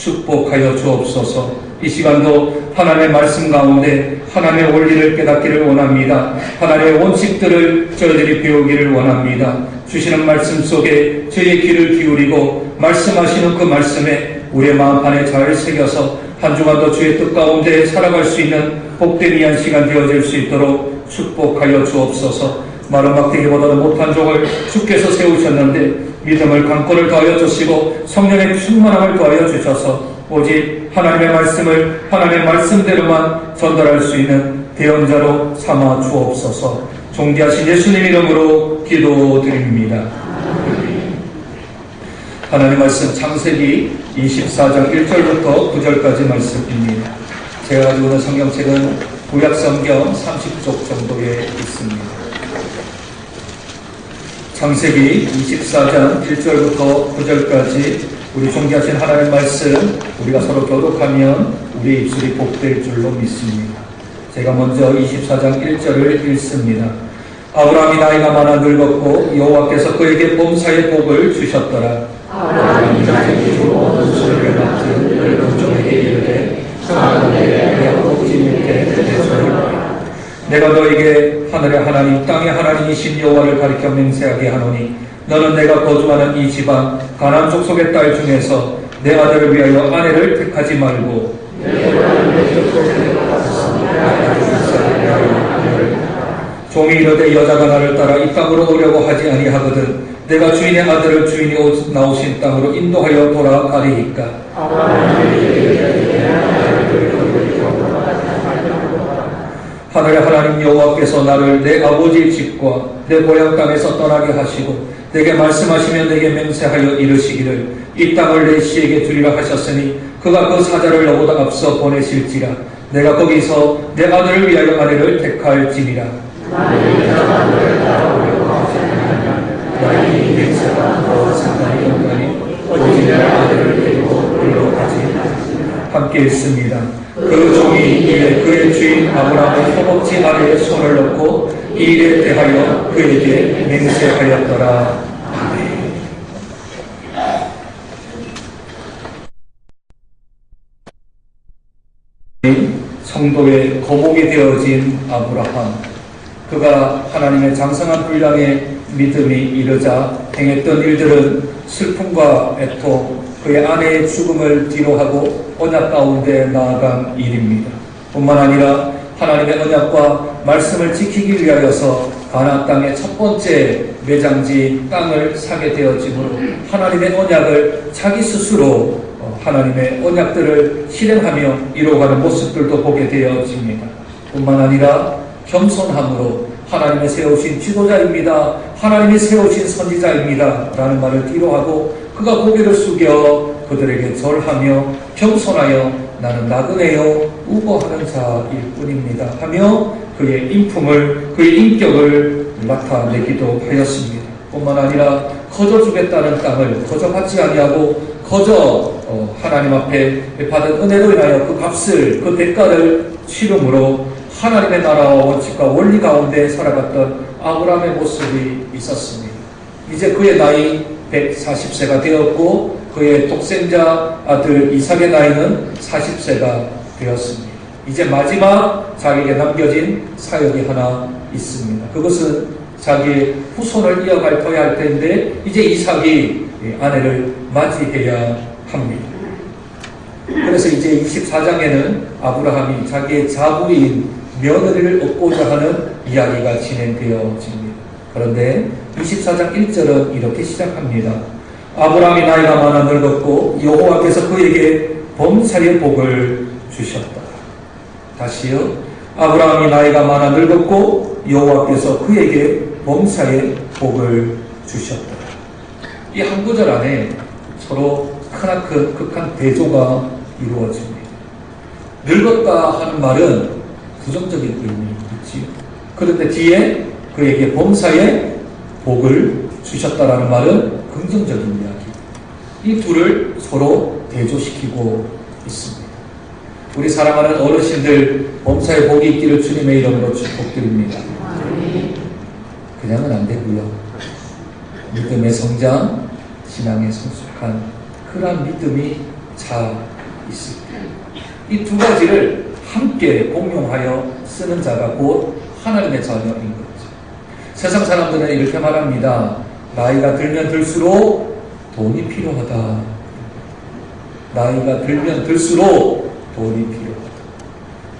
축복하여 주옵소서. 이 시간도 하나님의 말씀 가운데 하나님의 원리를 깨닫기를 원합니다. 하나님의 원칙들을 저희들이 배우기를 원합니다. 주시는 말씀 속에 저희의 귀를 기울이고 말씀하시는 그 말씀에 우리의 마음판에 잘 새겨서 한 주간도 주의 뜻 가운데 살아갈 수 있는 복된 이한 시간 되어질 수 있도록 축복하여 주옵소서. 마른 막대기보다도 못한 족을 주께서 세우셨는데 믿음을 강권을 더하여 주시고 성령의 충만함을 더하여 주셔서 오직 하나님의 말씀을 하나님의 말씀대로만 전달할 수 있는 대언자로 삼아 주옵소서. 존귀하신 예수님 이름으로 기도드립니다. 하나님 말씀 창세기 24장 1절부터 9절까지 말씀입니다. 제가 가지고 있는 성경책은 구약성경 30쪽 정도에 있습니다. 창세기 24장 1절부터 9절까지 우리 존귀하신 하나님의 말씀 우리가 서로 교독하면 우리의 입술이 복될 줄로 믿습니다. 제가 먼저 24장 1절을 읽습니다. 아브라함이 나이가 많아 늙었고 여호와께서 그에게 범사의 복을 주셨더라. 아브라함이 자기 주 모든 소리를 맡은 늙은 종에게 이르되 사람에게 내 복지 밑에 대소를 내가 너에게 하늘의 하나님 땅의 하나님이신 여호와를 가리켜 맹세하게 하노니 너는 내가 거주하는 이 지방 가나안 족속의 딸 중에서 내 아들을 위하여 아내를 택하지 말고 종이 이르되 여자가 나를 따라 이 땅으로 오려고 하지 아니하거든 내가 주인의 아들을 주인이 나오신 땅으로 인도하여 돌아가리이까. 하늘의 하나님 여호와께서 나를 내 아버지의 집과 내 고향 땅에서 떠나게 하시고 내게 말씀하시며 내게 맹세하여 이르시기를 이 땅을 내 씨에게 주리라 하셨으니 그가 그 사자를 너보다 앞서 보내실지라. 내가 거기서 내 아들을 위하여 아내를 택할지니라. 나의 맹세가 너와 상관이 없나니 오직 내 아들을 데리고 우리로 가지. 함께 읽습니다. 그 종이 이에 그의 주인 아브라함의 허벅지 아래에 손을 넣고 이 일에 대하여 그에게 맹세하였더라. 성도의 거목이 되어진 아브라함, 그가 하나님의 장성한 분량의 믿음이 이르자 행했던 일들은 슬픔과 애통, 그의 아내의 죽음을 뒤로하고 언약 가운데 나아간 일입니다. 뿐만 아니라 하나님의 언약과 말씀을 지키기 위하여서 가나안 땅의 첫 번째 매장지 땅을 사게 되어지므로 하나님의 언약을 자기 스스로 하나님의 언약들을 실행하며 이루어가는 모습들도 보게 되어집니다. 뿐만 아니라 겸손함으로 하나님의 세우신 지도자입니다. 하나님이 세우신 선지자입니다. 라는 말을 뒤로하고 그가 고개를 숙여 그들에게 절하며 겸손하여 나는 나그네요 우거하는 자일 뿐입니다 하며 그의 인품을 그의 인격을 나타내기도 하였습니다. 뿐만 아니라 거저 주겠다는 땅을 거저 받지 아니하고 거저 하나님 앞에 받은 은혜로 인하여 그 값을 그 대가를 치름으로 하나님의 나라와 원칙과 원리 가운데 살아갔던 아브라함의 모습이 있었습니다. 이제 그의 나이 140세가 되었고 그의 독생자 아들 이삭의 나이는 40세가 되었습니다. 이제 마지막 자기에게 남겨진 사역이 하나 있습니다. 그것은 자기의 후손을 이어가야 할 텐데 이제 이삭이 아내를 맞이해야 합니다. 그래서 이제 24장에는 아브라함이 자기의 자부인 며느리를 얻고자 하는 이야기가 진행되어집니다. 그런데 24장 1절은 이렇게 시작합니다. 아브라함이 나이가 많아 늙었고 여호와께서 그에게 범사의 복을 주셨다. 다시요. 아브라함이 나이가 많아 늙었고 여호와께서 그에게 범사의 복을 주셨다. 이 한 구절 안에 서로 크나큰 극한 대조가 이루어집니다. 늙었다 하는 말은 부정적인 의미가 있지요. 그런데 뒤에 그에게 범사의 복을 주셨다라는 말은 긍정적인 이야기. 이 둘을 서로 대조시키고 있습니다. 우리 사랑하는 어르신들 범사의 복이 있기를 주님의 이름으로 축복드립니다. 그냥은 안 되고요. 믿음의 성장, 신앙의 성숙한 그러한 믿음이 자 있습니다. 이 두 가지를 함께 공용하여 쓰는 자가 곧 하나님의 자녀인 거죠. 세상 사람들은 이렇게 말합니다. 나이가 들면 들수록 돈이 필요하다. 나이가 들면 들수록 돈이 필요하다.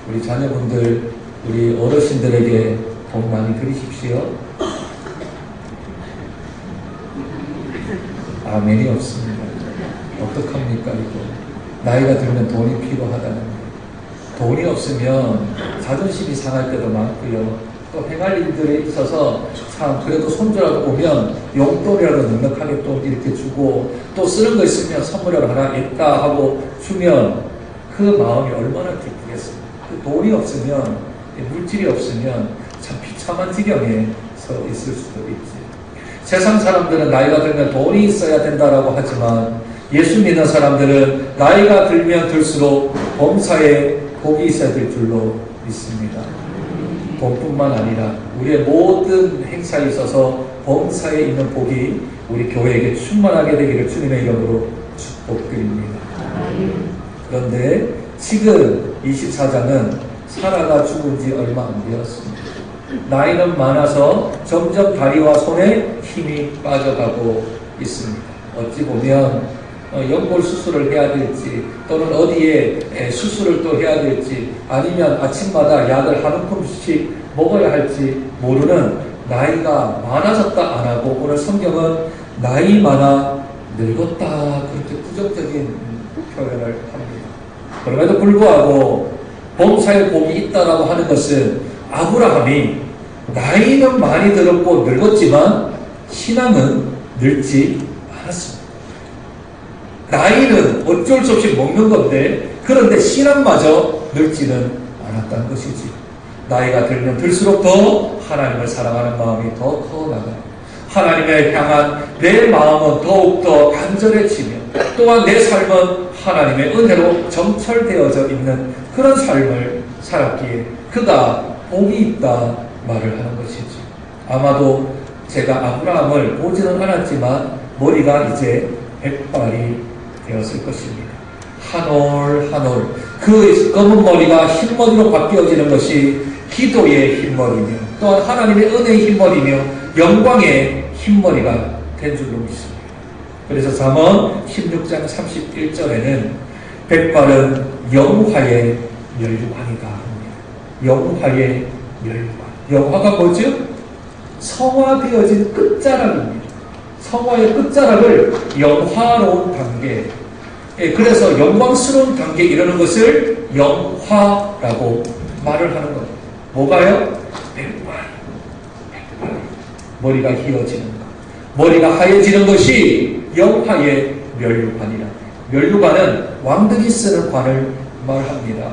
우리 자녀분들, 우리 어르신들에게 돈 많이 드리십시오. 아멘이 없습니다. 어떡합니까 이거. 나이가 들면 돈이 필요하다는 거예요. 돈이 없으면 자존심이 상할 때도 많고요. 또 행할 일들에 있어서 참 그래도 손주라도 오면 용돈이라도 넉넉하게 또 이렇게 주고 또 쓰는 거 있으면 선물이라도 하나 있다 하고 주면 그 마음이 얼마나 기쁘겠습니까. 그 돈이 없으면, 물질이 없으면 참 비참한 지경에 서 있을 수도 있지. 세상 사람들은 나이가 들면 돈이 있어야 된다라고 하지만 예수 믿는 사람들은 나이가 들면 들수록 범사에 복이 있어야 될 줄로 믿습니다. 돈뿐만 아니라 우리의 모든 행사에 있어서 범사에 있는 복이 우리 교회에게 충만하게 되기를 주님의 이름으로 축복드립니다. 그런데 지금 24장은 사라가 죽은 지 얼마 안 되었습니다. 나이는 많아서 점점 다리와 손에 힘이 빠져가고 있습니다. 어찌 보면 연골 수술을 해야 될지 또는 어디에 수술을 또 해야 될지 아니면 아침마다 약을 한 움큼씩 먹어야 할지 모르는 나이가 많아졌다 안 하고 오늘 성경은 나이 많아 늙었다 그렇게 부정적인 표현을 합니다. 그럼에도 불구하고 범사에 복이 있다라고 하는 것은 아브라함이 나이는 많이 들었고 늙었지만 신앙은 늙지 않았습니다. 나이는 어쩔 수 없이 먹는 건데 그런데 신앙마저 늙지는 않았다는 것이지. 나이가 들면 들수록 더 하나님을 사랑하는 마음이 더 커나가요. 하나님을 향한 내 마음은 더욱더 간절해지며 또한 내 삶은 하나님의 은혜로 점철되어져 있는 그런 삶을 살았기에 그가 복이 있다 말을 하는 것이지. 아마도 제가 아브라함을 보지는 않았지만 머리가 이제 백발이 되었을 것입니다. 한 올 한 올 그 검은 머리가 흰머리로 바뀌어지는 것이 기도의 흰머리며 또한 하나님의 은혜의 흰머리며 영광의 흰머리가 된 줄로 믿습니다. 그래서 잠언 16장 31절에는 백발은 영화의 멸류관이다 합니다. 영화의 멸류관. 영화가 뭐죠? 성화되어진 끝자락입니다. 성화의 끝자락을 영화로운 단계, 그래서 영광스러운 단계에 이르는 것을 영화라고 말을 하는 겁니다. 뭐가요? 백발. 머리가 휘어지는 것, 머리가 하얘지는 것이 영화의 멸류관이라. 멸류관은 왕들이 쓰는 관을 말합니다.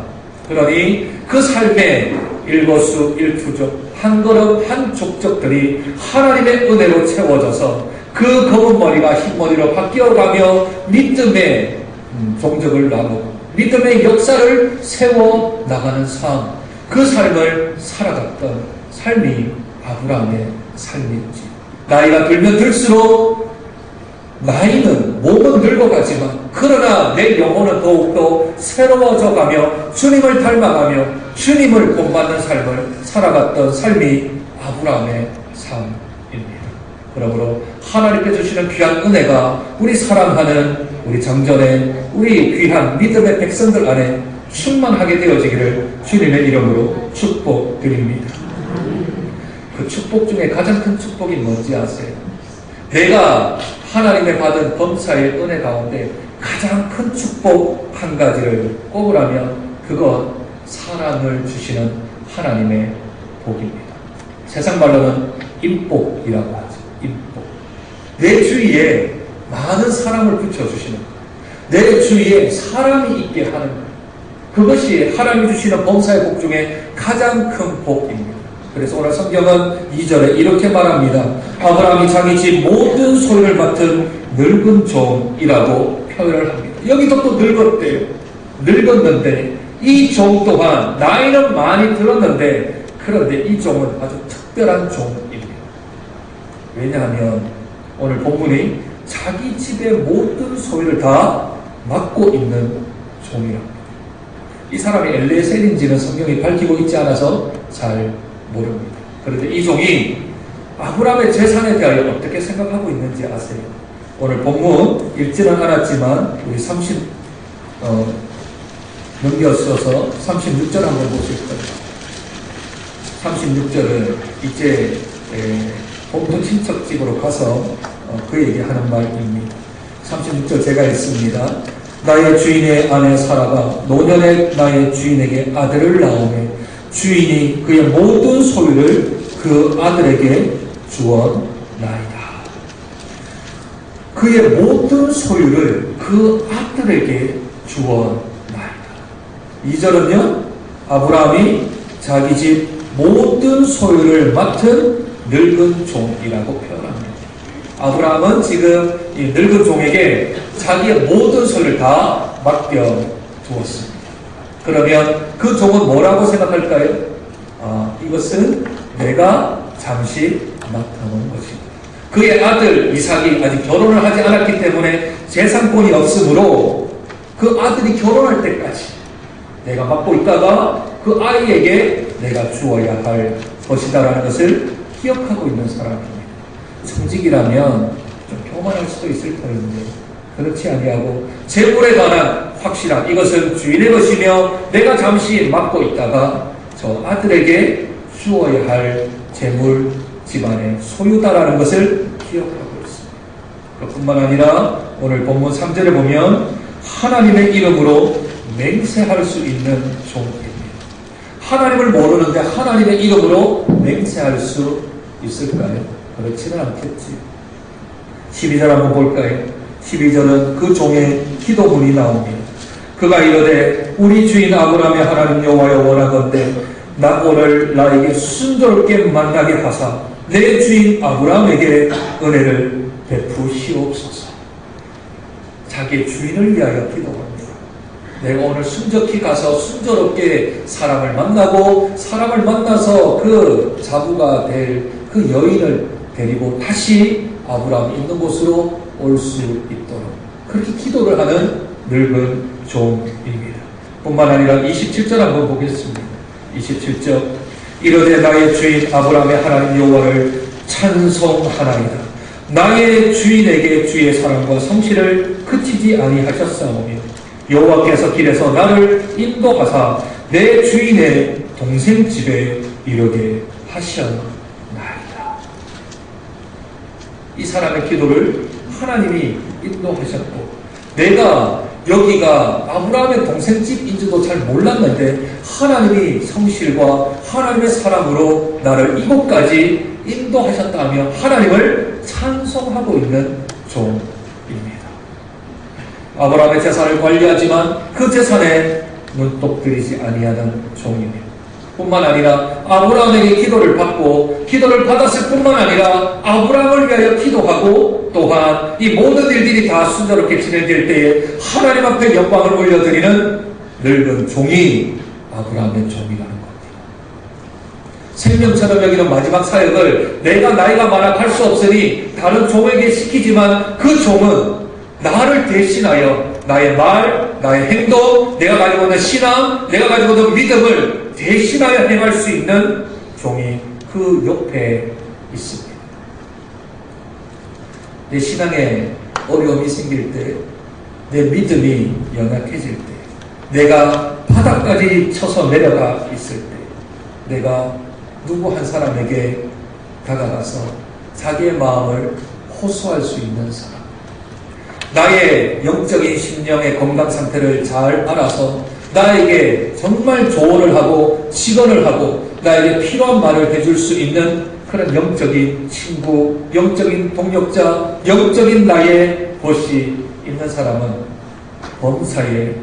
그러니 그 삶의 일거수일투족 한 걸음 한 족적들이 하나님의 은혜로 채워져서 그 검은 머리가 흰 머리로 바뀌어가며 믿음의 종적을 나누고 믿음의 역사를 세워 나가는 삶, 그 삶을 살아갔던 삶이 아브라함의 삶이었지. 나이가 들면 들수록 나이는 몸은 늙어가지만 그러나 내 영혼은 더욱더 새로워져 가며 주님을 닮아가며 주님을 본받는 삶을 살아갔던 삶이 아브라함의 삶입니다. 그러므로 하나님께 주시는 귀한 은혜가 우리 사랑하는 우리 장전의 우리 귀한 믿음의 백성들 안에 충만하게 되어지기를 주님의 이름으로 축복드립니다. 그 축복 중에 가장 큰 축복이 뭔지 아세요? 내가 하나님의 받은 범사의 은혜 가운데 가장 큰 축복 한 가지를 꼽으라면 그건 사랑을 주시는 하나님의 복입니다. 세상 말로는 인복이라고 하죠. 인복. 내 주위에 많은 사랑을 붙여주시는 것, 내 주위에 사람이 있게 하는 것, 그것이 하나님이 주시는 범사의 복 중에 가장 큰 복입니다. 그래서 오늘 성경은 2절에 이렇게 말합니다. 아브라함이 자기 집 모든 소유를 맡은 늙은 종이라고 표현을 합니다. 여기도 또 늙었대요. 늙었는데 이 종 또한 나이는 많이 들었는데 그런데 이 종은 아주 특별한 종입니다. 왜냐하면 오늘 본문이 자기 집의 모든 소유를 다 맡고 있는 종이랍니다. 이 사람이 엘레셀인지는 성경이 밝히고 있지 않아서 잘 모릅니다. 그런데 이 종이 아브라함의 재산에 대하여 어떻게 생각하고 있는지 아세요? 오늘 본문 읽지는 않았지만 우리 넘겨서서 36절 한번 보실 거예요. 36절은 이제 본토 친척 집으로 가서 그 얘기하는 말입니다. 36절 제가 읽습니다. 나의 주인의 아내 사라가 노년의 나의 주인에게 아들을 낳으며 주인이 그의 모든 소유를 그 아들에게 주었나이다. 그의 모든 소유를 그 아들에게 주었나이다. 2절은요, 아브라함이 자기 집 모든 소유를 맡은 늙은 종이라고 표현합니다. 아브라함은 지금 이 늙은 종에게 자기의 모든 소유를 다 맡겨두었습니다. 그러면 그 종은 뭐라고 생각할까요? 이것은 내가 잠시 맡아놓은 것이다. 그의 아들 이삭이 아직 결혼을 하지 않았기 때문에 재산권이 없으므로 그 아들이 결혼할 때까지 내가 맡고 있다가 그 아이에게 내가 주어야 할 것이다라는 것을 기억하고 있는 사람입니다. 성직이라면 좀 교만할 수도 있을 터인데 그렇지 아니하고 재물에 관한 확실한 이것은 주인의 것이며 내가 잠시 맡고 있다가 저 아들에게 주어야 할 재물 집안의 소유다라는 것을 기억하고 있습니다. 그뿐만 아니라 오늘 본문 3절에 보면 하나님의 이름으로 맹세할 수 있는 종입니다. 하나님을 모르는데 하나님의 이름으로 맹세할 수 있을까요? 그렇지는 않겠지. 12절 한번 볼까요? 12절은 그 종의 기도문이 나옵니다. 그가 이르되 우리 주인 아브라함의 하나님 여호와여 원하건대 오늘 나에게 순조롭게 만나게 하사 내 주인 아브라함에게 은혜를 베푸시옵소서. 자기의 주인을 위하여 기도합니다. 내가 오늘 순적히 가서 순조롭게 사람을 만나고 사람을 만나서 그 자부가 될 그 여인을 데리고 다시 아브라함이 있는 곳으로 올 수 있도록 그렇게 기도를 하는 늙은 종입니다. 뿐만 아니라 27절 한번 보겠습니다. 27절 이르되 나의 주인 아브라함의 하나님 여호와를 찬송하나이다. 나의 주인에게 주의 사랑과 성실을 그치지 아니하셨사오며 여호와께서 길에서 나를 인도하사 내 주인의 동생 집에 이르게 하셨나이다. 이 사람의 기도를 하나님이 인도하셨고 내가 여기가 아브라함의 동생 집인지도 잘 몰랐는데 하나님이 성실과 하나님의 사랑으로 나를 이곳까지 인도하셨다며 하나님을 찬송하고 있는 종입니다. 아브라함의 재산을 관리하지만 그 재산에 눈독 들이지 아니하는 종입니다. 뿐만 아니라 아브라함에게 기도를 받고 기도를 받았을 뿐만 아니라 아브라함을 위하여 기도하고 또한 이 모든 일들이 다 순조롭게 진행될 때에 하나님 앞에 영광을 올려드리는 늙은 종이 아브라함의 종이라는 겁니다. 생명처럼 여기는 마지막 사역을 내가 나이가 많아 갈 수 없으니 다른 종에게 시키지만 그 종은 나를 대신하여 나의 말, 나의 행동, 내가 가지고 있는 신앙, 내가 가지고 있는 믿음을 대신하여 행할 수 있는 종이 그 옆에 있습니다. 내 신앙에 어려움이 생길 때, 내 믿음이 연약해질 때, 내가 바닥까지 쳐서 내려가 있을 때, 내가 누구 한 사람에게 다가가서 자기의 마음을 호소할 수 있는 사람, 나의 영적인 심령의 건강 상태를 잘 알아서 나에게 정말 조언을 하고 직언을 하고 나에게 필요한 말을 해줄 수 있는 그런 영적인 친구, 영적인 동역자, 영적인 나의 벗이 있는 사람은 범사에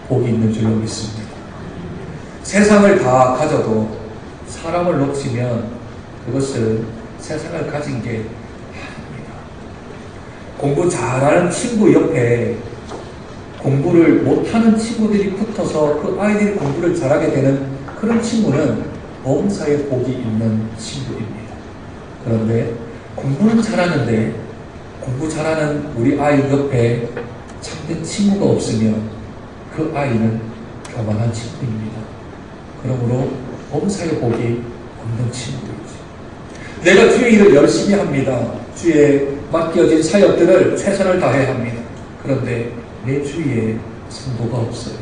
복이 있는 줄로 믿습니다. 세상을 다 가져도 사람을 놓치면 그것은 세상을 가진 게 공부 잘하는 친구 옆에 공부를 못하는 친구들이 붙어서 그 아이들이 공부를 잘하게 되는 그런 친구는 범사에 복이 있는 친구입니다. 그런데 공부는 잘하는데 공부 잘하는 우리 아이 옆에 참된 친구가 없으면 그 아이는 교만한 친구입니다. 그러므로 범사에 복이 없는 친구이죠. 내가 주의 일을 열심히 합니다. 주에 맡겨진 사역들을 최선을 다해야 합니다. 그런데 내 주위에 성도가 없어요.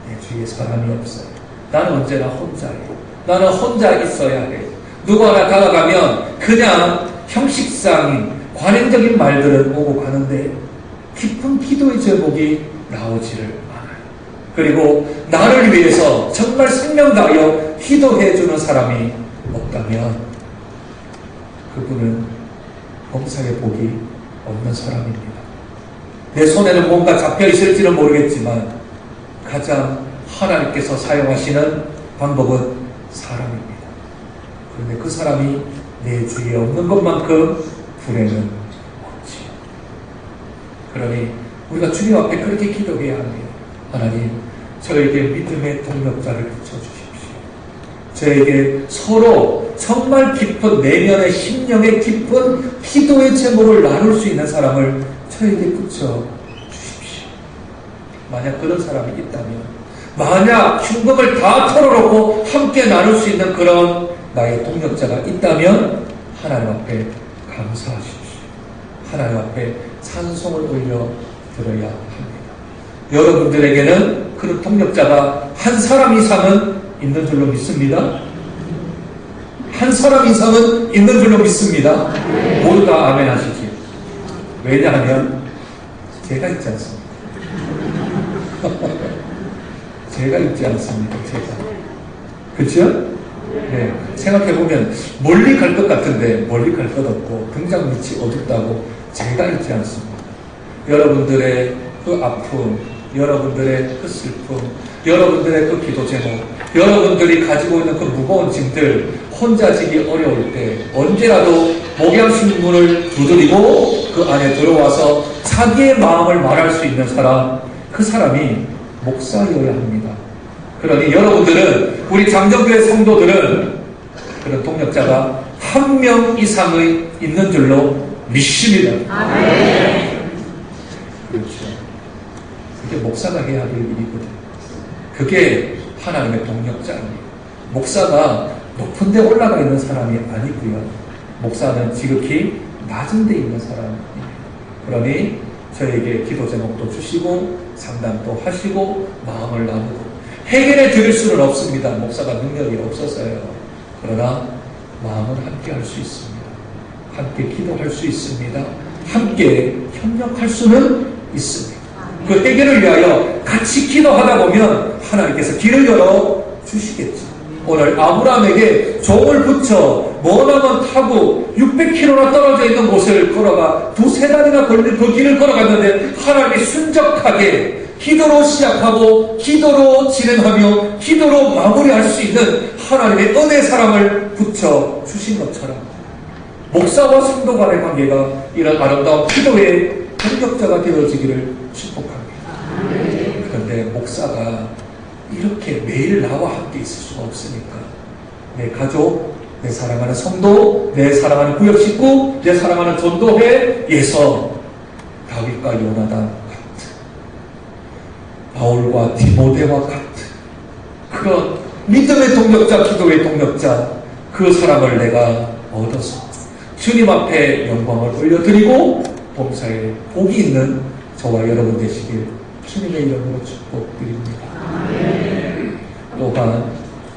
내 주위에 사람이 없어요. 나는 언제나 혼자예요. 나는 혼자 있어야 해요. 누구 하나 다가가면 그냥 형식상인 관행적인 말들은 오고 가는데 깊은 기도의 제목이 나오지를 않아요. 그리고 나를 위해서 정말 생명 다하여 기도해주는 사람이 없다면 그분은 범사에 복이 없는 사람입니다. 내 손에는 뭔가 잡혀 있을지는 모르겠지만 가장 하나님께서 사용하시는 방법은 사람입니다. 그런데 그 사람이 내 주위에 없는 것만큼 불행은 없지요. 그러니 우리가 주님 앞에 그렇게 기도해야 합니다. 하나님, 저에게 믿음의 동력자를 붙여주십시오. 저에게 서로 정말 깊은 내면의 심령의 깊은 기도의 제목을 나눌 수 있는 사람을 저에게 붙여주십시오. 만약 그런 사람이 있다면, 만약 흉금을 다 털어놓고 함께 나눌 수 있는 그런 나의 동력자가 있다면 하나님 앞에 감사하십시오. 하나님 앞에 찬송을 올려 드려야 합니다. 여러분들에게는 그런 동력자가 한 사람 이상은 있는 줄로 믿습니다. 한 사람 이상은 있는 줄로 믿습니다. 모두 다 아멘 하시지요. 왜냐하면 제가 있지 않습니다. 제가 있지 않습니다. 제가. 그렇죠? 네. 생각해보면 멀리 갈 것 같은데 멀리 갈 것 없고 등장 밑이 어둡다고 제가 있지 않습니다. 여러분들의 그 아픔, 여러분들의 그 슬픔, 여러분들의 그 기도 제목, 여러분들이 가지고 있는 그 무거운 짐들 혼자 지기 어려울 때 언제라도 목양신문을 두드리고 그 안에 들어와서 자기의 마음을 말할 수 있는 사람, 그 사람이 목사여야 합니다. 그러니 여러분들은, 우리 장정교회 성도들은 그런 동력자가 한 명 이상의 있는 줄로 믿습니다. 아멘. 그렇죠. 그게 목사가 해야 할 일이거든요. 그게 하나님의 동력자입니다. 목사가 높은 데 올라가 있는 사람이 아니고요. 목사는 지극히 낮은 데 있는 사람입니다. 그러니 저에게 기도 제목도 주시고 상담도 하시고 마음을 나누고 해결해 드릴 수는 없습니다. 목사가 능력이 없어서요. 그러나 마음은 함께 할 수 있습니다. 함께 기도할 수 있습니다. 함께 협력할 수는 있습니다. 그 해결을 위하여 같이 기도하다 보면 하나님께서 길을 열어 주시겠죠. 오늘 아브라함에게 종을 붙여 머나먼 타고 600km나 떨어져 있는 곳을 걸어가 두세 달이나 걸린 그 길을 걸어갔는데 하나님이 순적하게 기도로 시작하고 기도로 진행하며 기도로 마무리할 수 있는 하나님의 은혜 사람을 붙여 주신 것처럼 목사와 성도 간의 관계가 이런 아름다운 기도의 동력자가 되어지기를 축복합니다. 그런데 목사가 이렇게 매일 나와 함께 있을 수가 없으니까 내 가족, 내 사랑하는 성도, 내 사랑하는 구역 식구, 내 사랑하는 전도회에서 다윗과 요나단 같은, 바울과 디모데와 같은 그런 믿음의 동력자, 기도의 동력자, 그 사람을 내가 얻어서 주님 앞에 영광을 올려드리고 범사에 복이 있는 저와 여러분 되시길 주님의 이름으로 축복드립니다. 또한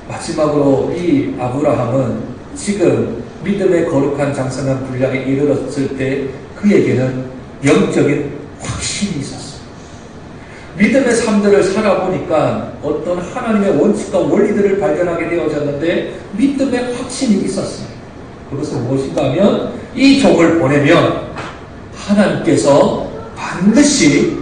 마지막으로 이 아브라함은 지금 믿음의 거룩한 장성한 분량에 이르렀을 때 그에게는 영적인 확신이 있었어요. 믿음의 삶들을 살아보니까 어떤 하나님의 원칙과 원리들을 발견하게 되어졌는데 믿음의 확신이 있었어요. 그것은 무엇인가 하면 이 종을 보내면 하나님께서 반드시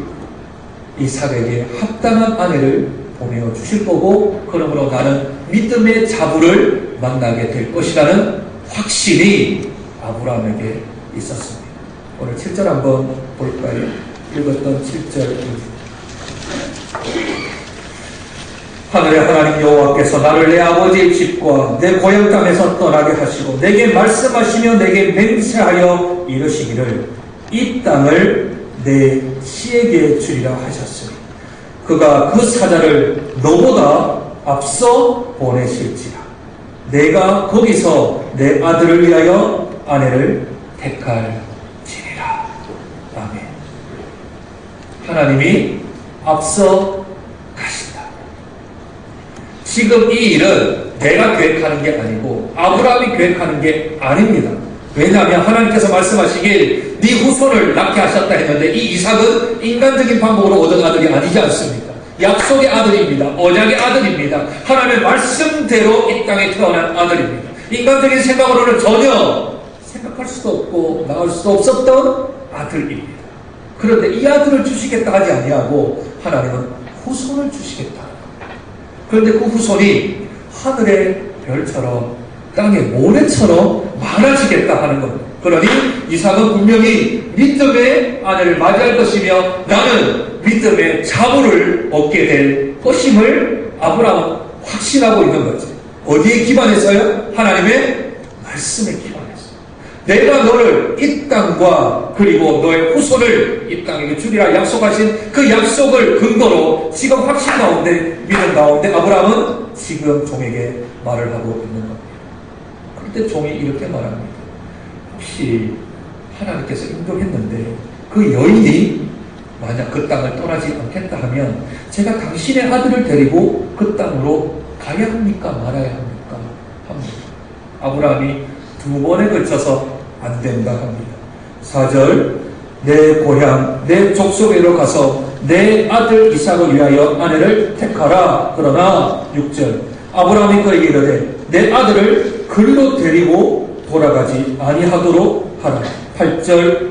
이삭에게 합당한 아내를 보내어 주실 거고 그러므로 나는 믿음의 자부를 만나게 될 것이라는 확신이 아브라함에게 있었습니다. 오늘 7절 한번 볼까요? 읽었던 7절입니다. 하늘의 하나님 여호와께서 나를 내 아버지의 집과 내 고향 땅에서 떠나게 하시고 내게 말씀하시며 내게 맹세하여 이르시기를 이 땅을 내 씨에게 주리라 하셨으니 그가 그 사자를 너보다 앞서 보내실지라. 내가 거기서 내 아들을 위하여 아내를 택할지니라. 아멘. 하나님이 앞서 가신다. 지금 이 일은 내가 계획하는 게 아니고 아브라함이 계획하는 게 아닙니다. 왜냐하면 하나님께서 말씀하시길 네 후손을 낳게 하셨다 했는데 이 이삭은 인간적인 방법으로 얻은 아들이 아니지 않습니까? 약속의 아들입니다. 언약의 아들입니다. 하나님의 말씀대로 이 땅에 태어난 아들입니다. 인간적인 생각으로는 전혀 생각할 수도 없고 나올 수도 없었던 아들입니다. 그런데 이 아들을 주시겠다 하지 아니하고 하나님은 후손을 주시겠다. 그런데 그 후손이 하늘의 별처럼 땅의 모래처럼 많아지겠다 하는 겁니다. 그러니 이삭은 분명히 믿음의 아내를 맞이할 것이며 나는 믿음의 자물을 얻게 될 것임을 아브라함은 확신하고 있는 거죠. 어디에 기반해서요? 하나님의 말씀에 기반해서. 내가 너를 이 땅과 그리고 너의 후손을 이 땅에게 주리라 약속하신 그 약속을 근거로 지금 확신 가운데 믿음 가운데 아브라함은 지금 종에게 말을 하고 있는 겁니다. 그때 종이 이렇게 말합니다. 혹시 하나님께서 인도했는데 그 여인이 만약 그 땅을 떠나지 않겠다 하면 제가 당신의 아들을 데리고 그 땅으로 가야 합니까? 말아야 합니까? 합니다. 아브라함이 두 번에 걸쳐서 안 된다 합니다. 4절 내 고향 내 족속에로 가서 내 아들 이삭을 위하여 아내를 택하라. 그러나 6절 아브라함이 그에게 이르되 내 아들을 글로 데리고 돌아가지 아니하도록 하라. 8절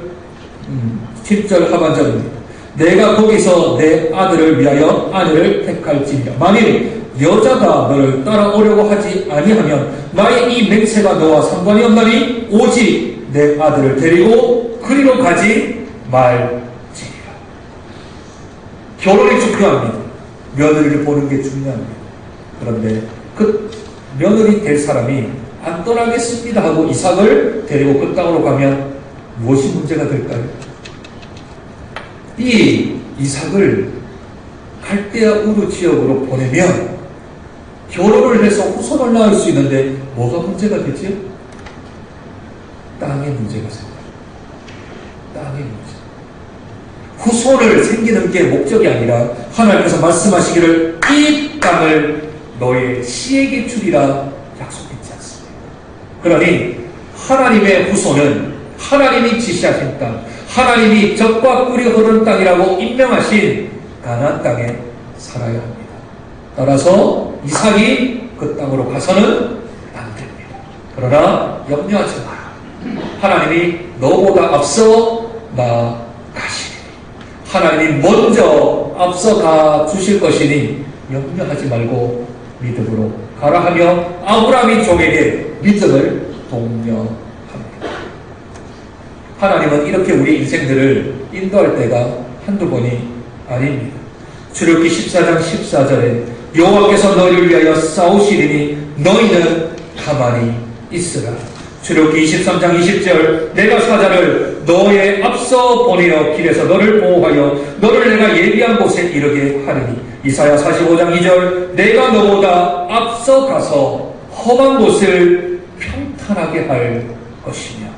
10절 하반절입니다. 내가 거기서 내 아들을 위하여 아내를 택할지니라. 만일 여자가 너를 따라오려고 하지 아니하면 나의 이 맹세가 너와 상관이 없나니 오직 내 아들을 데리고 그리로 가지 말지니라. 결혼이 중요합니다. 며느리를 보는 게 중요합니다. 그런데 그 며느리 될 사람이 안 떠나겠습니다 하고 이삭을 데리고 그 땅으로 가면 무엇이 문제가 될까요? 이 이삭을 갈대아 우르 지역으로 보내면 결혼을 해서 후손을 낳을 수 있는데 뭐가 문제가 되지? 땅의 문제가 생겨요. 땅의 문제. 후손을 생기는 게 목적이 아니라 하나님께서 말씀하시기를 이 땅을 너의 씨에게 주리라 약속했지 않습니까? 그러니 하나님의 후손은 하나님이 지시하신 땅, 하나님이 젖과 꿀이 흐르는 땅이라고 임명하신 가나안 땅에 살아야 합니다. 따라서 이삭이 그 땅으로 가서는 안 됩니다. 그러나 염려하지 마라. 하나님이 너보다 앞서 나가시니 하나님이 먼저 앞서가 주실 것이니 염려하지 말고 믿음으로 가라 하며 아브라함이 종에게 믿음을 독려합니다. 하나님은 이렇게 우리 인생들을 인도할 때가 한두 번이 아닙니다. 출애굽기 14장 14절에 여호와께서 너희를 위하여 싸우시리니 너희는 가만히 있으라. 출애굽기 23장 20절 내가 사자를 너의 앞서 보내어 길에서 너를 보호하여 너를 내가 예비한 곳에 이르게 하리니. 이사야 45장 2절 내가 너보다 앞서 가서 험한 곳을 평탄하게 할 것이며.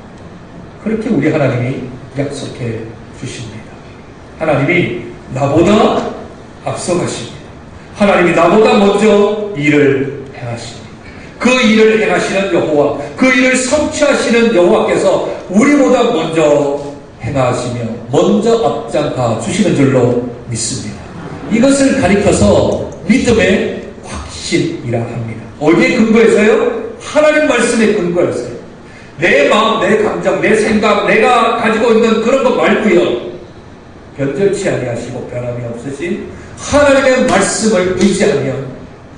그렇게 우리 하나님이 약속해 주십니다. 하나님이 나보다 앞서 가십니다. 하나님이 나보다 먼저 일을 행하십니다. 그 일을 행하시는 여호와, 그 일을 성취하시는 여호와께서 우리보다 먼저 행하시며 먼저 앞장가 주시는 줄로 믿습니다. 이것을 가리켜서 믿음의 확신이라 합니다. 어디에 근거해서요? 하나님 말씀에 근거해서요. 내 마음, 내 감정, 내 생각, 내가 가지고 있는 그런 것 말고요. 변절치 아니하시고 변함이 없으신 하나님의 말씀을 의지하며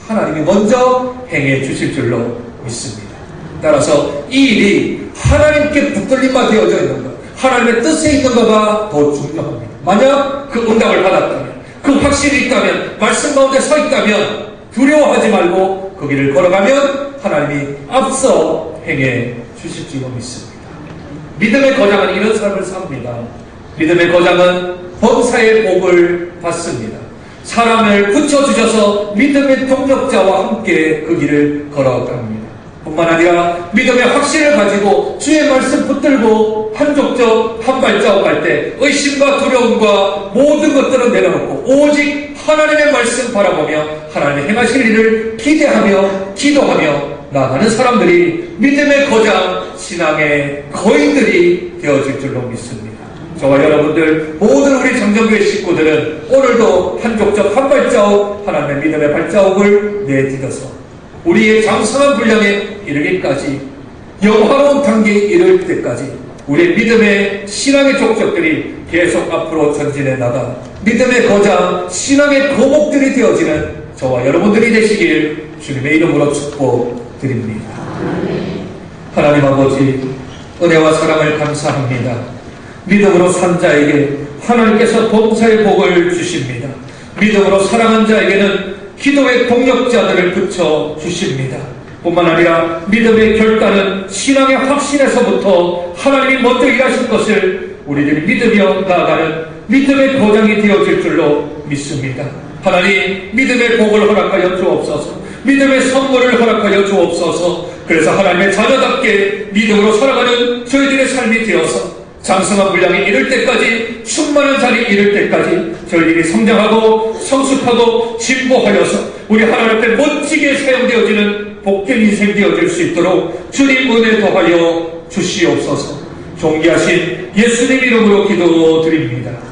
하나님이 먼저 행해 주실 줄로 믿습니다. 따라서 이 일이 하나님께 붙들림만 되어져 있는 것, 하나님의 뜻에 있는 것가 더 중요합니다. 만약 그 응답을 받았다면, 그 확신이 있다면, 말씀 가운데 서 있다면 두려워하지 말고 그 길을 걸어가면 하나님이 앞서 행해 주실 줄로 믿습니다. 믿음의 거장은 이런 삶을 삽니다. 믿음의 거장은 범사의 복을 받습니다. 사람을 붙여주셔서 믿음의 동력자와 함께 그 길을 걸어갑니다. 뿐만 아니라 믿음의 확신을 가지고 주의 말씀 붙들고 한족적 한 발자국 갈 때 의심과 두려움과 모든 것들은 내려놓고 오직 하나님의 말씀 바라보며 하나님의 행하실 일을 기대하며 기도하며 나아가는 사람들이 믿음의 거장, 신앙의 거인들이 되어질 줄로 믿습니다. 저와 여러분들 모든 우리 정정교회 식구들은 오늘도 한족적 한 발자국 하나님의 믿음의 발자국을 내딛어서 우리의 장성한 분량에 이르기까지 영화로운 단계에 이를 때까지 우리의 믿음의 신앙의 족적들이 계속 앞으로 전진해 나가 믿음의 거장, 신앙의 거목들이 되어지는 저와 여러분들이 되시길 주님의 이름으로 축복드립니다. 하나님 아버지, 은혜와 사랑을 감사합니다. 믿음으로 산 자에게 하나님께서 범사의 복을 주십니다. 믿음으로 사랑한 자에게는 기도의 동력자들을 붙여 주십니다. 뿐만 아니라 믿음의 결단은 신앙의 확신에서부터 하나님이 먼저 일하실 것을 우리들이 믿으며 나아가는 믿음의 거장이 되어질 줄로 믿습니다. 하나님, 믿음의 복을 허락하여 주옵소서. 믿음의 선물을 허락하여 주옵소서. 그래서 하나님의 자녀답게 믿음으로 살아가는 저희들의 삶이 되어서 장성한 분량에 이를 때까지, 충만한 자리에 이를 때까지 저희들이 성장하고 성숙하고 진보하여서 우리 하나님 앞에 멋지게 사용되어지는 복된 인생 되어질 수 있도록 주님 은혜 더하여 주시옵소서. 존귀하신 예수님 이름으로 기도드립니다.